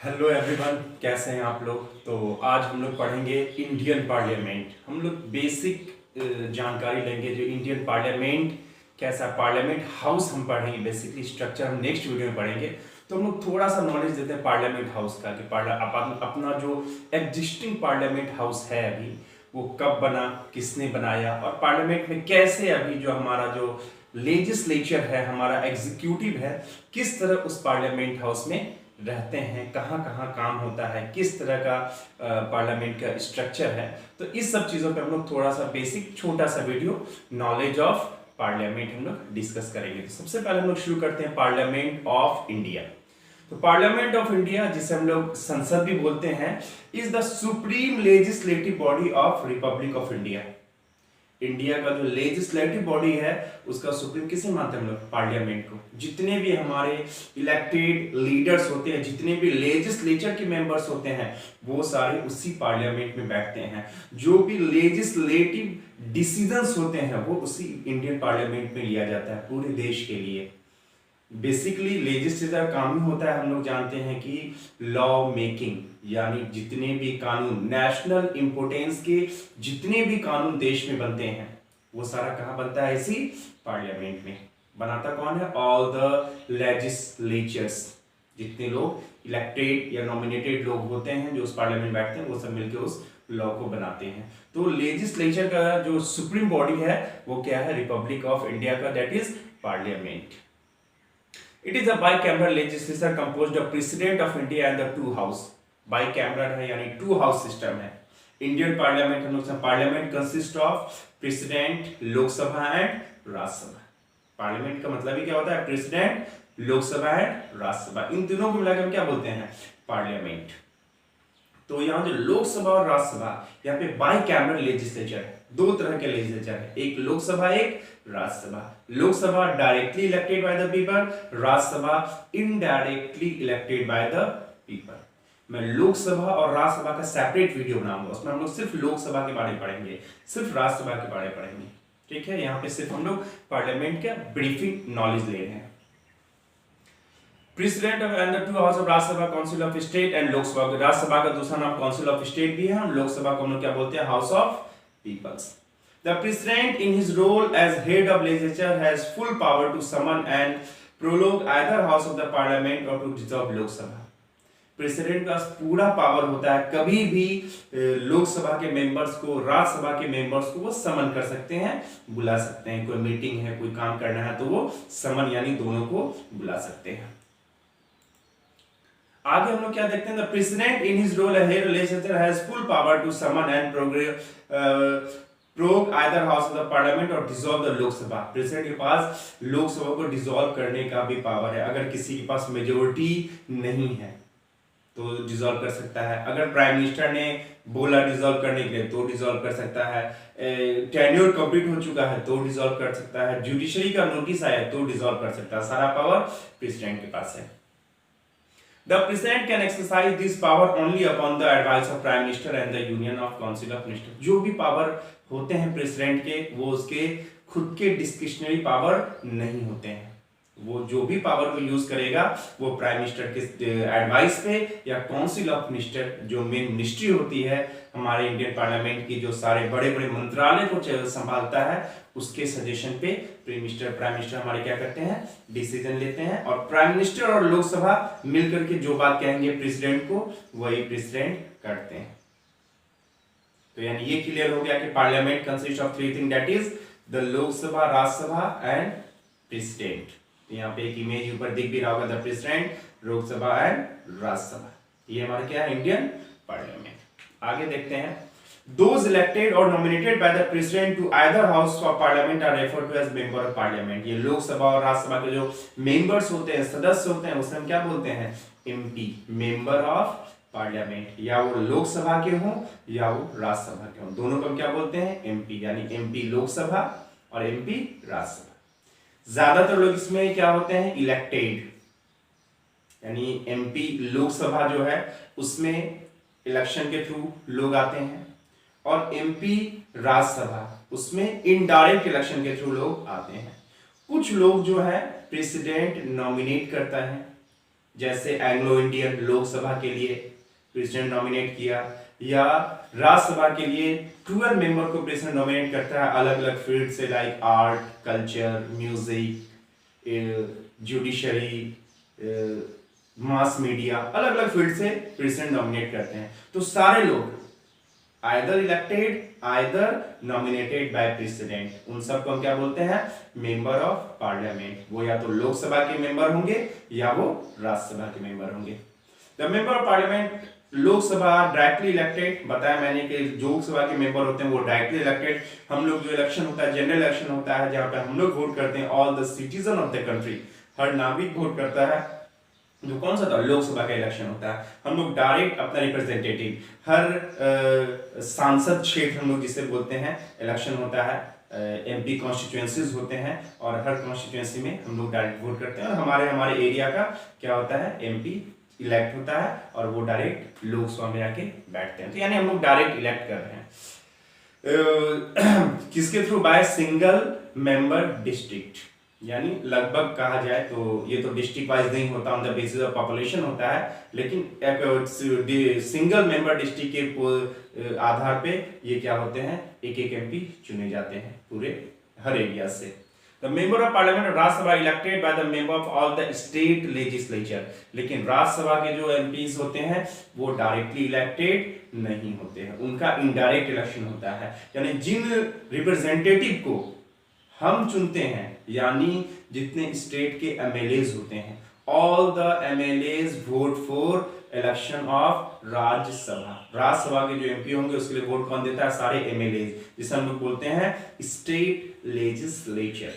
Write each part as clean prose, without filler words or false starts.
Hello everyone, कैसे हैं आप लोग। तो आज हम लोग पढ़ेंगे इंडियन पार्लियामेंट। हम लोग बेसिक जानकारी लेंगे जो इंडियन पार्लियामेंट कैसा पार्लियामेंट हाउस हम पढ़ेंगे। बेसिकली स्ट्रक्चर हम नेक्स्ट वीडियो में पढ़ेंगे। तो हम लोग थोड़ा सा नॉलेज देते हैं पार्लियामेंट हाउस का कि अपना जो एग्जिस्टिंग पार्लियामेंट हाउस है अभी वो कब बना, किसने बनाया, और पार्लियामेंट में कैसे अभी जो हमारा जो लेजिस्लेचर है, हमारा एग्जीक्यूटिव है, किस तरह उस पार्लियामेंट हाउस में रहते हैं, कहाँ कहाँ काम होता है, किस तरह का पार्लियामेंट का स्ट्रक्चर है। तो इस सब चीज़ों पे हम लोग थोड़ा सा बेसिक छोटा सा वीडियो नॉलेज ऑफ पार्लियामेंट हम लोग डिस्कस करेंगे। तो सबसे पहले हम लोग शुरू करते हैं पार्लियामेंट ऑफ इंडिया। तो पार्लियामेंट ऑफ इंडिया, जिसे हम लोग संसद भी बोलते हैं, is the supreme legislative body of Republic of India. India का जो लेजिस्लेटिव बॉडी है उसका सुप्रीम किसे मानते हैं हम लोग? पार्लियामेंट को। जितने भी हमारे इलेक्टेड लीडर्स होते हैं, जितने भी लेजिस्लेचर के मेंबर्स होते हैं, वो सारे उसी पार्लियामेंट में बैठते हैं। जो भी लेजिस्लेटिव डिसीजंस होते हैं वो उसी इंडियन पार्लियामेंट में लिया जाता है पूरे देश के लिए। बेसिकली लेजिस्लेचर काम ही होता है, हम लोग जानते हैं कि लॉ मेकिंग, यानी जितने भी कानून नेशनल इंपोर्टेंस के जितने भी कानून देश में बनते हैं वो सारा कहाँ बनता है? इसी पार्लियामेंट में। बनाता कौन है? All the legislatures. जितने लोग इलेक्टेड या नॉमिनेटेड लोग होते हैं जो उस पार्लियामेंट बैठते हैं, वो सब मिलकर उस लॉ को बनाते हैं। तो लेजिस्लेचर का जो सुप्रीम बॉडी है वो क्या है? रिपब्लिक ऑफ इंडिया का, that is parliament. It is a bicameral legislature composed of President of India and the two house. Bicameral है यानी two house system है। इंडियन पार्लियामेंट हम लोग parliament consist of president, Lok Sabha and Rajya Sabha. Parliament का मतलब ही क्या होता है? प्रेसिडेंट, लोकसभा एंड राज्यसभा, इन तीनों को मिलाकर हम क्या बोलते हैं? पार्लियामेंट। तो यहाँ जो लोकसभा और राज्यसभा, यहाँ पे बाई कैमरल लेजिस्लेचर है। दो तरह के लेजिस्लेचर है, एक लोकसभा, एक Rajya Sabha. Lok Sabha directly elected by the people, Rajya Sabha indirectly elected by the people. मैं लोकसभा और राज्यसभा का सेपरेट वीडियो बनाऊंगा, उसमें हम लोग सिर्फ लोकसभा के बारे में पढ़ेंगे, सिर्फ राज्यसभा के बारे में पढ़ेंगे। ठीक है, यहाँ पे सिर्फ हम लोग पार्लियामेंट का ब्रीफिंग नॉलेज ले रहे हैं। President and the two house of Rajya Sabha, council of state and Lok Sabha. Rajya Sabha का दूसरा नाम काउंसिल ऑफ स्टेट भी है, हम लोकसभा को हम लोग क्या बोलते हैं? House of peoples. The president in his role as head of legislature has full power to summon and prorogue either house of the parliament or to dissolve Lok Sabha. President का पूरा पावर होता है, कभी भी लोकसभा के members को, राज्यसभा के members को वो समन कर सकते हैं, बुला सकते हैं। कोई मीटिंग है, कोई काम करना है तो वो समन यानी दोनों को बुला सकते हैं। आगे हम लोग क्या देखते हैं? The president in his role as head of legislature has full power to summon and prorogue either house of the parliament और डिसॉल्व द लोकसभा। प्रेसिडेंट के पास लोकसभा को डिसॉल्व करने का भी पावर है। अगर किसी के पास मेजोरिटी नहीं है तो डिसॉल्व कर सकता है। अगर प्राइम मिनिस्टर ने बोला डिसॉल्व करने के लिए तो डिसॉल्व कर सकता है। टेन्योर कंप्लीट हो चुका है तो डिसॉल्व कर सकता है। जुडिशरी का नोटिस आया तो डिसॉल्व कर सकता है। सारा पावर प्रेसिडेंट के पास है। The president can exercise this power only upon the advice of prime minister and the union of council of ministers. जो भी पावर होते हैं प्रेसिडेंट के, वो उसके खुद के डिस्क्रिशनरी पावर नहीं होते हैं। वो जो भी पावर को यूज करेगा वो प्राइम मिनिस्टर के एडवाइस पे या काउंसिल ऑफ मिनिस्टर, जो मेन मिनिस्ट्री होती है हमारे इंडियन पार्लियामेंट की, जो सारे बड़े बड़े मंत्रालय को संभालता है, उसके सजेशन पे प्राइम मिनिस्टर हमारे क्या करते हैं? डिसीजन लेते हैं। और प्राइम मिनिस्टर और लोकसभा मिलकर के जो बात कहेंगे प्रेसिडेंट को, वही प्रेसिडेंट करते हैं। तो यानी ये क्लियर हो गया कि parliament consist of three thing, that is the Lok Sabha, Rajya Sabha and president. यहाँ पे एक इमेज ऊपर दिख भी रहा होगा, the president, Lok Sabha and Rajya Sabha. ये हमारा क्या है? Indian parliament. आगे देखते हैं। Those elected or nominated by the president to either house of parliament are referred to as member of parliament. ये लोकसभा और राज्यसभा के जो मेंबर्स होते हैं, सदस्य होते हैं, उसे हम क्या बोलते हैं? MP, member of parliament. या वो लोकसभा के हों या वो राज्यसभा के हों, दोनों को हम क्या बोलते हैं? एमपी। यानी एमपी लोकसभा और एमपी राज्यसभा। ज्यादातर लोग इसमें क्या होते हैं? इलेक्टेड, यानी एमपी लोकसभा जो है उसमें इलेक्शन के थ्रू लोग आते हैं, और एमपी राज्यसभा उसमें इनडायरेक्ट इलेक्शन के थ्रू लोग आते हैं। कुछ लोग जो है प्रेसिडेंट नॉमिनेट करता है, जैसे एंग्लो इंडियन लोकसभा के लिए प्रेसिडेंट नॉमिनेट किया, या राज्यसभा के लिए 12 मेंबर को प्रेसिडेंट नॉमिनेट करता है अलग अलग फील्ड से, like art, culture, music, judiciary, mass media, अलग अलग फील्ड से प्रेसिडेंट नॉमिनेट करते हैं। तो सारे लोग either elected either nominated by president, उन सबको हम क्या बोलते हैं? Member of parliament. वो या तो लोकसभा के मेंबर होंगे या वो राज्यसभा के मेंबर होंगे। The member of parliament Lok Sabha directly elected, बताया मैंने कि लोकसभा के मेंबर होते हैं वो डायरेक्टली इलेक्टेड। हम लोग जो इलेक्शन होता है जनरल इलेक्शन होता है जहां पर हम लोग वोट करते हैं, all the citizen of the country, हर नागरिक वोट करता है। जो कौन सा था? लोकसभा का इलेक्शन होता है। हम लोग डायरेक्ट अपना रिप्रेजेंटेटिव, हर सांसद क्षेत्र हम लोग जिसे बोलते हैं, इलेक्शन होता है। एमपी कॉन्स्टिट्यूएंसीज होते हैं और हर कॉन्स्टिट्यूएंसी में हम लोग डायरेक्ट वोट करते हैं और हमारे एरिया का क्या होता है? एमपी इलेक्ट होता है और वो डायरेक्ट लोकसभा में आके बैठते हैं। तो यानी हम लोग डायरेक्ट इलेक्ट कर रहे हैं। किसके through? By single member district, यानी लगभग कहा जाए तो ये तो डिस्ट्रिक्ट वाइज नहीं होता, on the basis of population होता है, लेकिन एक सिंगल मेंबर डिस्ट्रिक्ट के आधार पे ये क्या होते हैं? एक एक एमपी चुने जाते हैं पूरे हर एरिया से। The member of parliament Rajya Sabha elected by the member of all the state legislature, लेकिन राज्यसभा के जो एमपीज होते हैं वो डायरेक्टली इलेक्टेड नहीं होते हैं, उनका इनडायरेक्ट इलेक्शन होता है। यानी जिन रिप्रेजेंटेटिव को हम चुनते हैं, यानी जितने स्टेट के एमएलएज होते हैं, all the MLAs vote for election of Rajya Sabha. Rajya Sabha के जो एमपी होंगे उसके लिए वोट कौन देता है? सारे एमएलएज, जिसे हम लोग बोलते हैं स्टेट लेजिस्लेचर।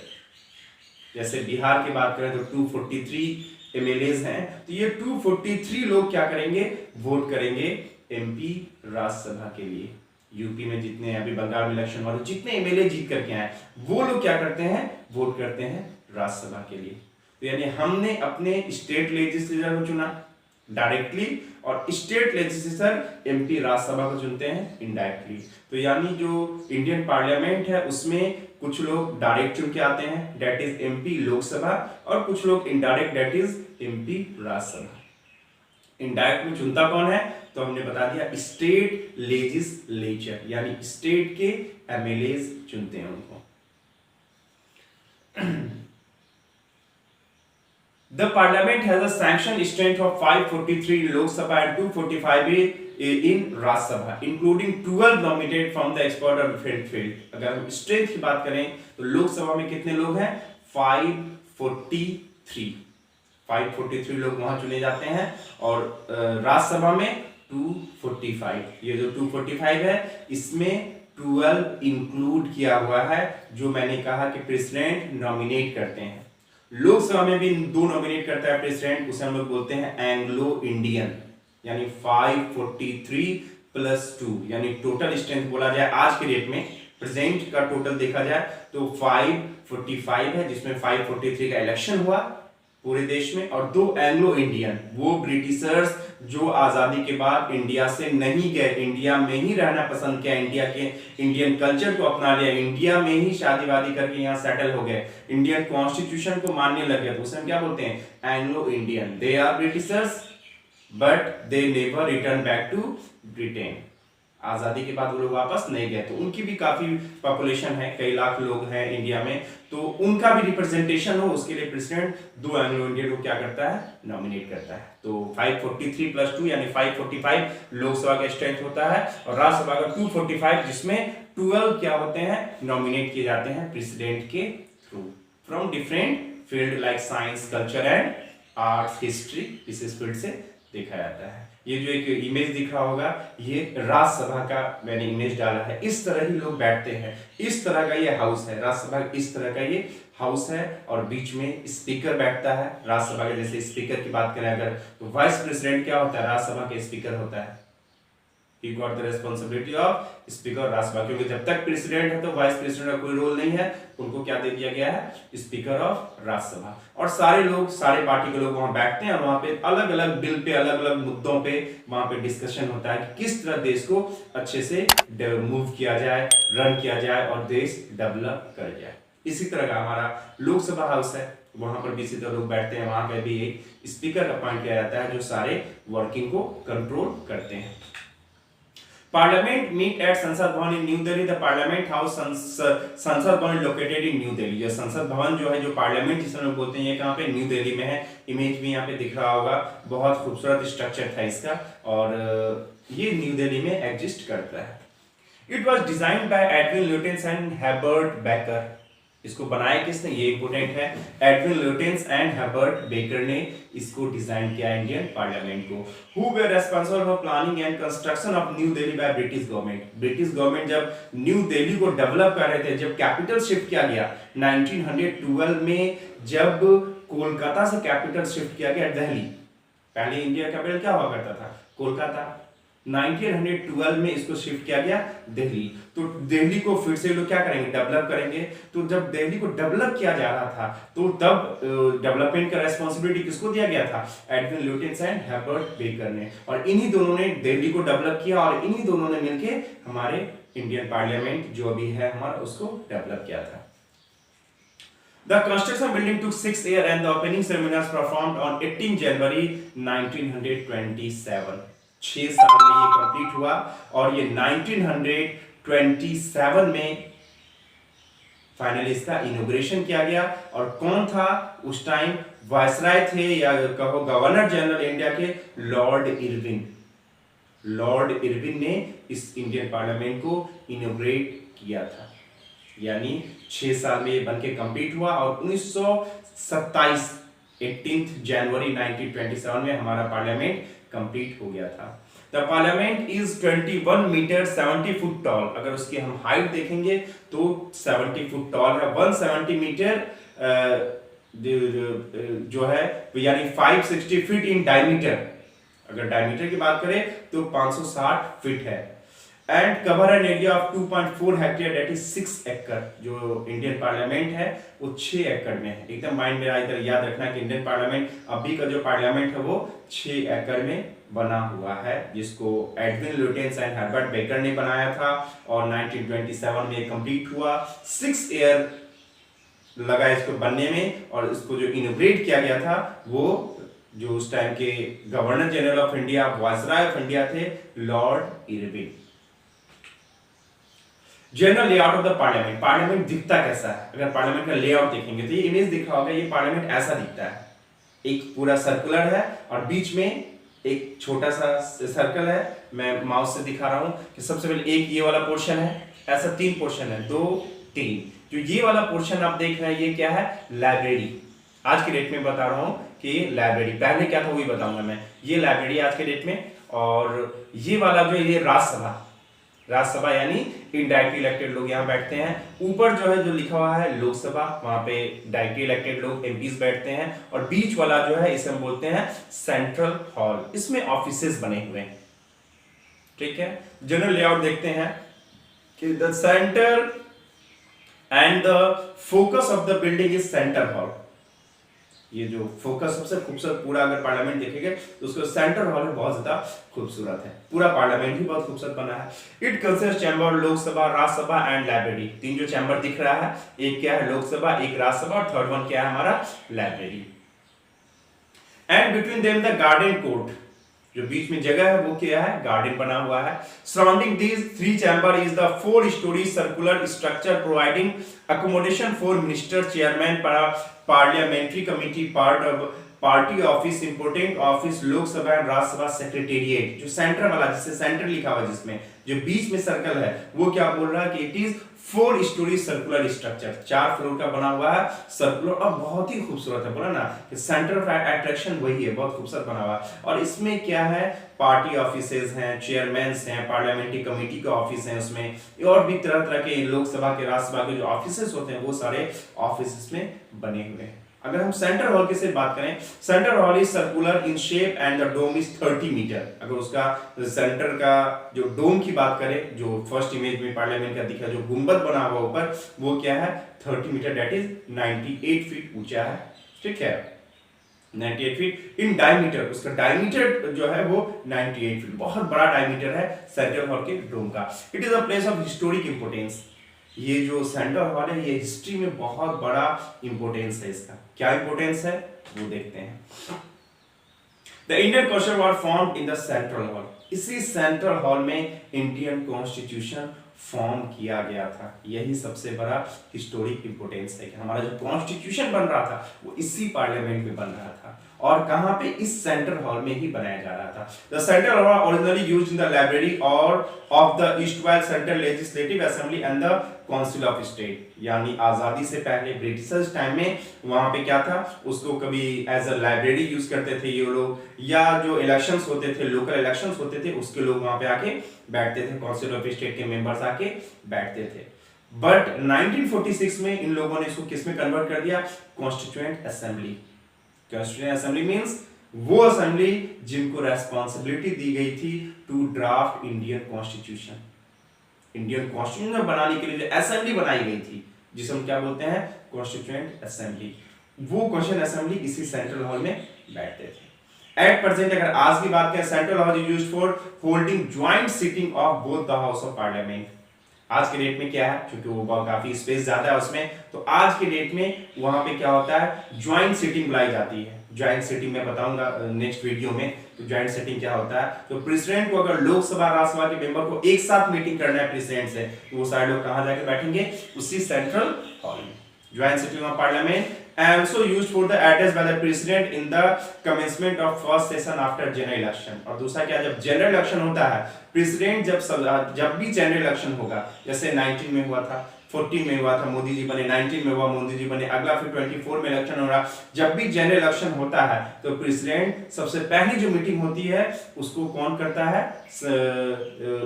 जैसे बिहार की बात करें तो 243 एमएलएज हैं, तो ये 243 लोग क्या करेंगे? वोट करेंगे एमपी राज्यसभा के लिए। यूपी में जितने, अभी बंगाल में इलेक्शन वाले जितने एमएलए जीत करके आए वो लोग क्या करते हैं? वोट करते हैं राज्यसभा के लिए। तो यानी हमने अपने स्टेट लेजिस्लेचर को चुना डायरेक्टली और स्टेट लेजिस्लेचर एमपी राज्यसभा को चुनते हैं इनडायरेक्टली। तो यानी जो इंडियन पार्लियामेंट है उसमें कुछ लोग डायरेक्ट चुन के आते हैं, दैट इज एमपी लोकसभा, और कुछ लोग indirect, that is MP Rajya Sabha. Indirect में चुनता कौन है? तो हमने बता दिया स्टेट लेजिस्लेचर, यानी स्टेट के एमएलएज चुनते हैं उनको। The parliament has a sanction strength of 543 Lok Sabha and 245 in Rajya Sabha, including 12 nominated from the expert of different field. अगर हम स्ट्रेंथ की बात करें तो लोकसभा में कितने लोग हैं? 543 लोग वहां चुने जाते हैं और राज्यसभा में 245। ये जो 245 है इसमें 12 इंक्लूड किया हुआ है, जो मैंने कहा कि प्रेसिडेंट नॉमिनेट करते हैं। लोकसभा में भी 2 नॉमिनेट करता है प्रेसिडेंट, उसे हम लोग बोलते हैं एंग्लो इंडियन, यानी 543 प्लस 2, यानी टोटल स्ट्रेंथ बोला जाए आज के डेट में प्रेजेंट का टोटल देखा जाए तो 545 है, जिसमें 543 का इलेक्शन हुआ पूरे देश में, और 2 एंग्लो इंडियन, वो ब्रिटिशर्स जो आजादी के बाद इंडिया से नहीं गए, इंडिया में ही रहना पसंद किया, इंडिया के इंडियन कल्चर को अपना लिया, इंडिया में ही शादी वादी करके यहाँ सेटल हो गए, इंडियन कॉन्स्टिट्यूशन को मानने लगे, तो उसे हम क्या बोलते हैं? Anglo Indian. They are Britishers but they never return back to Britain. आजादी के बाद वो लोग वापस नहीं गए, तो उनकी भी काफी पॉपुलेशन है, कई लाख लोग हैं इंडिया में, तो उनका भी रिप्रेजेंटेशन हो उसके लिए प्रेसिडेंट 2 एंग्लो इंडियन को क्या करता है? नॉमिनेट करता है। तो 543 प्लस 2 यानी 545 लोकसभा का स्ट्रेंथ होता है और राज्यसभा का 245, जिसमें 12 क्या होते हैं? नॉमिनेट किए जाते हैं प्रेसिडेंट के through from different field like science, culture and arts, history, इस फील्ड से देखा जाता है। ये जो एक इमेज दिख रहा होगा ये राज्यसभा का मैंने इमेज डाला है, इस तरह ही लोग बैठते हैं, इस तरह का ये हाउस है राज्यसभा, इस तरह का ये हाउस है और बीच में स्पीकर बैठता है राज्यसभा के। जैसे स्पीकर की बात करें अगर तो वाइस प्रेसिडेंट क्या होता है? राज्यसभा के स्पीकर होता है। He got the responsibility of speaker Rajya Sabha, क्योंकि जब तक प्रेसिडेंट है तो वाइस प्रेसिडेंट का कोई रोल नहीं है, उनको क्या दे दिया गया है? Speaker of Rajya Sabha. और सारे लोग, सारे पार्टी के लोग वहां बैठते हैं और वहां पे अलग अलग बिल पे, अलग अलग मुद्दों पे वहां पे डिस्कशन होता है कि किस तरह देश को अच्छे से मूव किया जाए, रन किया जाए और देश डेवलप कर जाए। इसी तरह का हमारा लोकसभा हाउस है, वहां पर भी इसी तरह लोग बैठते हैं, वहां पे भी एक स्पीकर अपॉइंट किया जाता है जो सारे वर्किंग को कंट्रोल करते हैं। Parliament meet at Sansad Bhavan in new Delhi. The parliament house Sansad Bhavan located in new Delhi. जो संसद भवन जो है, जो पार्लियामेंट जिसे लोग बोलते हैं, ये कहाँ पे, न्यू दिल्ली में है। इमेज भी यहाँ पे दिख रहा होगा, बहुत खूबसूरत स्ट्रक्चर था इसका, और ये न्यू दिल्ली में एग्जिस्ट करता है। It was design by Edwin Lutyens and Herbert baker. इसको बनाया किसने, ये इंपोर्टेंट है, Edwin Lutyens and Herbert baker ने इसको डिजाइन किया इंडियन पार्लियामेंट को। Who were responsible for planning and construction of new Delhi by British government. British government जब न्यू दिल्ली को डेवलप कर रहे थे, जब कैपिटल शिफ्ट किया गया 1912 में, जब कोलकाता से कैपिटल शिफ्ट किया गया दिल्ली, पहले इंडिया कैपिटल क्या हुआ करता था, कोलकाता, 1912 में इसको शिफ्ट किया गया दिल्ली। तो दिल्ली को फिर से लोग क्या करेंगे, डेवलप करेंगे। तो जब दिल्ली को डेवलप किया जा रहा था, तो तब डेवलपमेंट का रेस्पॉन्सिबिलिटी किसको दिया गया था, Edwin Lutyens and Herbert baker ने। और इन्हीं दोनों ने दिल्ली को डेवलप किया, और इन्हीं दोनों ने मिलके हमारे इंडियन पार्लियामेंट जो अभी है हमारा, उसको डेवलप किया था। The construction building took 6 years and the opening ceremony was performed on 18 January 1927। 6 साल में ये कंप्लीट हुआ, और ये 1927 में फाइनली इसका इनॉग्रेशन किया गया। और कौन था उस टाइम, वायसराय थे, या कहो गवर्नर जनरल इंडिया के लॉर्ड इरविन। लॉर्ड इरविन ने इस इंडियन पार्लियामेंट को इनॉग्रेट किया था। यानी 6 साल में ये बनके कंप्लीट हुआ, और 1927 18 जनवरी 1927 में हमारा पार्लियामेंट कंप्लीट हो गया था। The parliament is 21 metre 70 foot tall. अगर उसकी हम हाइट देखेंगे तो 70 फुट टॉल है। 170 मीटर जो है, यानी 560 फीट इन डायमीटर। अगर डायमीटर की बात करें तो 560 फीट है। And cover an area of 2.4 hectare, that is 6 एकड़। जो इंडियन पार्लियामेंट है वो 6 एकड़ में है। एकदम माइंड में इधर याद रखना कि इंडियन पार्लियामेंट, अभी का जो पार्लियामेंट है वो 6 एकड़ में बना हुआ है, जिसको Edwin Lutyens and Herbert baker ने बनाया था, और 1927 में कंप्लीट हुआ। 6 ईयर लगा इसको बनने में, और इसको जो इनॉग्रेट किया गया था वो जो उस टाइम के governor general of India, viceroy of India थे, lord Irwin. General layout of the parliament. Parliament दिखता कैसा है, अगर पार्लियामेंट का लेआउट देखेंगे तो ये इमेज दिख रहा होगा, ये पार्लियामेंट ऐसा दिखता है। एक पूरा सर्कुलर है, और बीच में एक छोटा सा सर्कल है। मैं माउस से दिखा रहा हूं कि सबसे पहले एक ये वाला पोर्शन है, ऐसा 3 पोर्शन है, 2 3। जो ये वाला पोर्शन आप देख रहे हैं, ये क्या है, लाइब्रेरी। आज के डेट में बता रहा हूं कि लाइब्रेरी, पहले क्या था वही बताऊंगा मैं। ये लाइब्रेरी आज के डेट में, और ये वाला जो ये राज्यसभा, राज्यसभा यानी इनडायरेक्टली इलेक्टेड लोग यहाँ बैठते हैं। ऊपर जो है जो लिखा हुआ है लोकसभा, वहां पे डायरेक्टली इलेक्टेड लोग एमपीज बैठते हैं। और बीच वाला जो है इसे हम बोलते हैं सेंट्रल हॉल, इसमें ऑफिसेस बने हुए हैं। ठीक है, जनरल लेआउट देखते हैं कि the centre and the focus of the building is centre hall. ये जो फोकस सबसे खूबसूरत, पूरा अगर पार्लियामेंट देखेंगे तो उसको सेंटर हॉल में बहुत ज्यादा खूबसूरत है। पूरा पार्लियामेंट ही बहुत खूबसूरत बना है। It consist chamber, Lok Sabha, Rajya Sabha and library. 3 जो चैम्बर दिख रहा है, एक क्या है लोकसभा, एक राज्यसभा, और थर्ड वन क्या है हमारा library. And between them the garden court, जो बीच में जगह है वो क्या है, गार्डन बना हुआ है। Surrounding these 3 chamber is the 4 story circular structure providing accommodation for minister, chairman, parliamentary committee, party office, important office, Lok Sabha and Rajya Sabha secretariat. जो सेंटर वाला, जिससे सेंटर लिखा हुआ है, जिसमें जो बीच में सर्कल है, वो क्या बोल रहा है कि it is 4 story circular structure, 4 floor का बना हुआ है सर्कुलर, और बहुत ही खूबसूरत है। बोला ना कि सेंटर ऑफ अट्रैक्शन वही है, बहुत खूबसूरत बना हुआ है। और इसमें क्या है, पार्टी ऑफिसेज हैं, चेयरमैन्स हैं, पार्लियामेंट्री कमेटी के ऑफिस हैं, उसमें और भी तरह तरह के लोकसभा के, राज्यसभा के जो ऑफिसेज होते हैं, वो सारे ऑफिस इसमें बने हुए हैं। अगर हम सेंट्रल हॉल की से बात करें, central hall is circular in shape and the dome is 30 metre. अगर उसका सेंटर का जो डोम की बात करें, जो फर्स्ट इमेज में पार्लियामेंट का दिखा, जो गुंबद बना हुआ ऊपर, वो क्या है 30 मीटर, दैट इज 98 फीट ऊंचा है। ठीक है, 98 फीट इन डायमीटर। उसका डायमीटर जो है वो 98 फीट, बहुत बड़ा डायमीटर है सेंट्रल हॉल के डोम का। It is a place of historic importance. ये जो सेंट्रल हॉल है, ये हिस्ट्री में बहुत बड़ा इंपॉर्टेंस है इसका। क्या इंपॉर्टेंस है वो देखते हैं। The Indian constitution were formed in the central hall. इसी सेंट्रल हॉल में इंडियन कॉन्स्टिट्यूशन फॉर्म किया गया था। यही सबसे बड़ा हिस्टोरिक इंपोर्टेंस है कि हमारा जो कॉन्स्टिट्यूशन बन रहा था वो इसी पार्लियामेंट में बन रहा था, और कहां पे, इस सेंट्रल हॉल में ही बनाया जा रहा था। The central hall originally used in the library और of the erstwhile central legislative assembly and the council of state. यानी आजादी से पहले ब्रिटिशर्स टाइम में वहां पे क्या था, उसको कभी एज अ लाइब्रेरी यूज करते थे ये लोग, या जो इलेक्शंस होते थे, लोकल इलेक्शंस होते थे, उसके लोग वहां पे आके बैठते थे, काउंसिल ऑफ स्टेट के मेंबर्स आके बैठते थे। बट 1946 में इन लोगों ने इसको किस में कन्वर्ट कर दिया, constituent assembly. Constituent assembly means वो असेंबली जिनको रेस्पॉन्सिबिलिटी दी गई थी to draft Indian constitution. Indian constitution बनाने के लिए जो असेंबली बनाई गई थी, जिसे हम क्या बोलते हैं, कॉन्स्टिट्यूएंट असेंबली, वो कॉन्स्टिट्यूएंट असेंबली इसी सेंट्रल हॉल में बैठते थे। एट प्रेजेंट अगर आज की बात करें, central hall is used for holding joint sitting of both the house of parliament. आज के डेट में क्या है, क्योंकि वो काफी स्पेस ज्यादा है उसमें, तो आज के डेट में वहां पे क्या होता है, ज्वाइंट सिटिंग बुलाई जाती है। ज्वाइंट सिटिंग मैं बताऊंगा नेक्स्ट वीडियो में, तो ज्वाइंट सिटिंग क्या होता है। तो प्रेसिडेंट को अगर लोकसभा राज्यसभा के मेंबर को एक साथ मीटिंग करना है प्रेसिडेंट से, तो वो सारे लोग कहां जाके बैठेंगे, उसी सेंट्रल हॉल में। Joint sitting of parliament and also used for the address by the president in the commencement of first session after general election। और दूसरा क्या, जब जनरल इलेक्शन होता है, प्रेसिडेंट जब भी जनरल इलेक्शन होगा, जैसे 19 में हुआ था, 14 में हुआ था, मोदी जी बने, 19 में हुआ, मोदी जी बने, अगला फिर 24 में इलेक्शन हो रहा, जब भी जनरल इलेक्शन होता है तो प्रेसिडेंट सबसे पहली जो मीटिंग होती है उसको कौन करता है,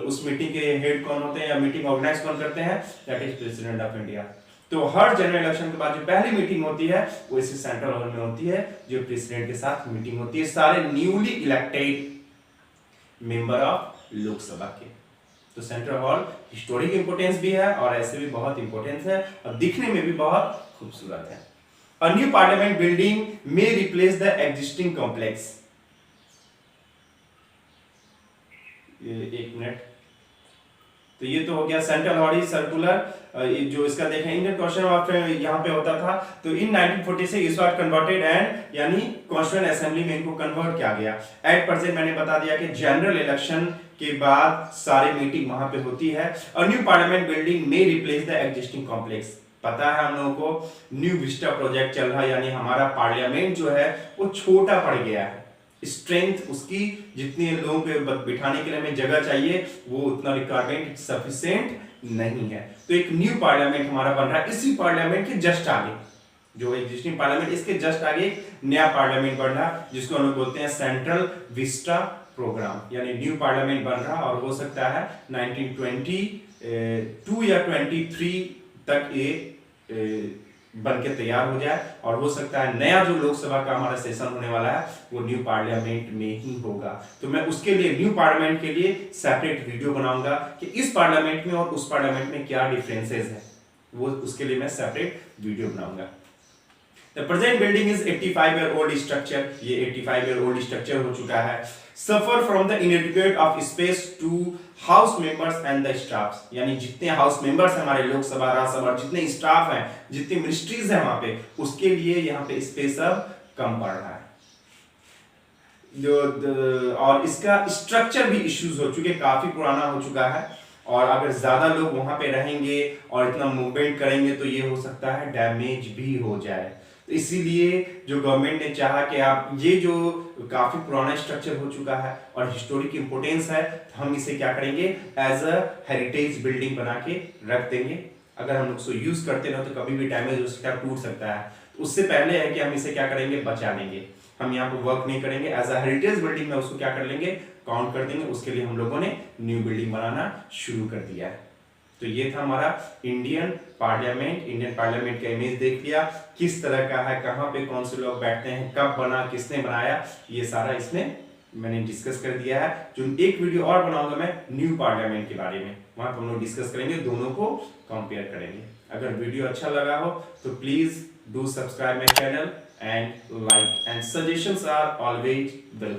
उस मीटिंग के हेड कौन होते हैं या मीटिंग ऑर्गेनाइज कौन करते हैं, that is president of India. तो हर जनरल इलेक्शन के बाद जो पहली मीटिंग होती है वो इसी सेंट्रल हॉल में होती है, जो प्रेसिडेंट के साथ मीटिंग होती है सारे newly elected member of Lok Sabha के। तो सेंट्रल हॉल हिस्टोरिक इंपोर्टेंस भी है और ऐसे भी बहुत इंपोर्टेंस है और दिखने में भी बहुत खूबसूरत है। A new parliament building may replace the existing complex. एक मिनट, तो ये तो हो गया सेंट्रल हॉल सर्कुलर, जो इसका देखें इंडियन क्वेश्चन ऑफ यहाँ पे होता था, तो इन 1946 इस बार कन्वर्टेड एंड यानी कॉन्स्टिट्यूएंट असेंबली में इनको कन्वर्ट किया गया। एट प्रेजेंट मैंने बता दिया कि जनरल इलेक्शन के बाद सारे मीटिंग वहां पे होती है। और न्यू पार्लियामेंट बिल्डिंग में रिप्लेस द एग्जिस्टिंग कॉम्प्लेक्स। पता है हम लोगों को न्यू विस्टा प्रोजेक्ट चल रहा है, यानी हमारा पार्लियामेंट जो है वो छोटा पड़ गया है, स्ट्रेंथ उसकी जितने लोगों को बिठाने के लिए हमें जगह चाहिए वो उतना रिक्वायरमेंट सफिशिएंट नहीं है। तो एक न्यू पार्लियामेंट हमारा बन रहा है, इसी पार्लियामेंट के जस्ट आगे, जो एग्जिस्टिंग पार्लियामेंट इसके जस्ट आगे एक नया पार्लियामेंट बन रहा है, जिसको हम लोग बोलते हैं सेंट्रल विस्टा प्रोग्राम, यानी न्यू पार्लियामेंट बन रहा और हो सकता है 1922 या 23 तक ये बन के तैयार हो जाए, और हो सकता है नया जो लोकसभा का हमारा सेशन होने वाला है वो न्यू पार्लियामेंट में ही होगा। तो मैं उसके लिए न्यू पार्लियामेंट के लिए सेपरेट वीडियो बनाऊंगा कि इस पार्लियामेंट में और उस पार्लियामेंट में क्या डिफरेंसेस है, वो उसके लिए मैं सेपरेट वीडियो बनाऊंगा। The present building is 85 year old structure, ये 85 year old structure हो चुका है। Suffer from the inadequate of space to house members and the staffs, यानी जितने हाउस मेंबर्स हमारे लोकसभा राज्यसभा, जितने स्टाफ हैं, जितनी मिनिस्ट्रीज हैं वहां पे, उसके लिए यहाँ पे स्पेस अब कम पड़ रहा है। और इसका स्ट्रक्चर भी इश्यूज हो चुके, काफी पुराना हो चुका है, और अगर ज्यादा लोग वहां पे रहेंगे और इतना मूवमेंट करेंगे तो ये हो सकता है डैमेज भी हो जाए। तो इसीलिए जो गवर्नमेंट ने चाहा कि आप ये जो काफी पुराना स्ट्रक्चर हो चुका है और हिस्टोरिक इंपोर्टेंस है, तो हम इसे क्या करेंगे, एज अ हेरिटेज बिल्डिंग बना के रख देंगे। अगर हम उसको यूज करते रहो तो कभी भी डैमेज हो सकता है, टूट सकता है, तो उससे पहले है कि हम इसे क्या करेंगे, बचा लेंगे। हम यहाँ पे वर्क नहीं करेंगे, एज अ हेरिटेज बिल्डिंग में उसको क्या कर लेंगे, काउंट कर देंगे। उसके लिए हम लोगों ने न्यू बिल्डिंग बनाना शुरू कर दिया है। तो ये था हमारा इंडियन पार्लियामेंट का इमेज देख लिया, किस तरह का है, कहाँ पे कौन से लोग बैठते हैं, कब बना, किसने बनाया, ये सारा इसमें मैंने डिस्कस कर दिया है। जो एक वीडियो और बनाऊंगा मैं न्यू पार्लियामेंट के बारे में, वहां हम लोग डिस्कस करेंगे, दोनों को कंपेयर करेंगे। अगर वीडियो अच्छा लगा हो तो please do subscribe my channel and like, and suggestions are always welcome।